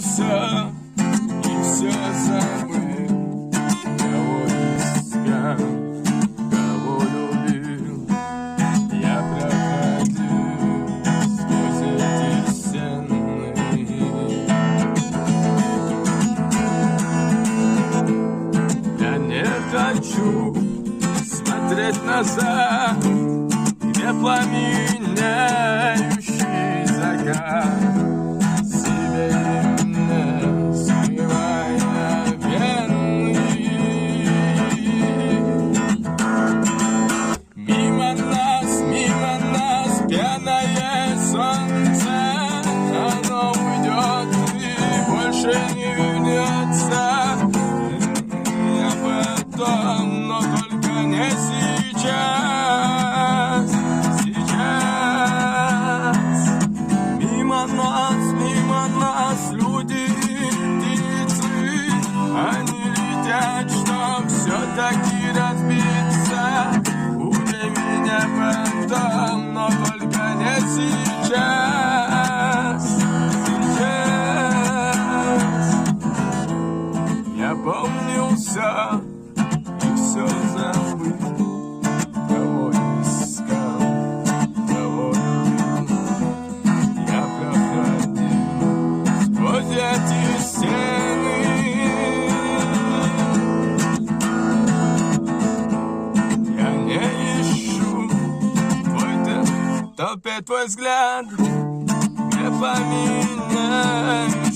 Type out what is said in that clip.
запомнился и все забыл. Кого искал, кого любил, я проходил сквозь эти стены. Я не хочу смотреть назад, где пламенеющий закат, северно скрывая вены. Мимо нас пьяное солнце, оно уйдет и больше не вернется. А потом, но только не сейчас. Мимо нас люди и птицы, они летят, чтоб все-таки разбиться. Убей меня потом, но только не сейчас. Я помнил все и все забыл. Кого искал, кого любил, я проходил сквозь эти стены. Я не ищу твой толпе твой взгляд, где пламенеет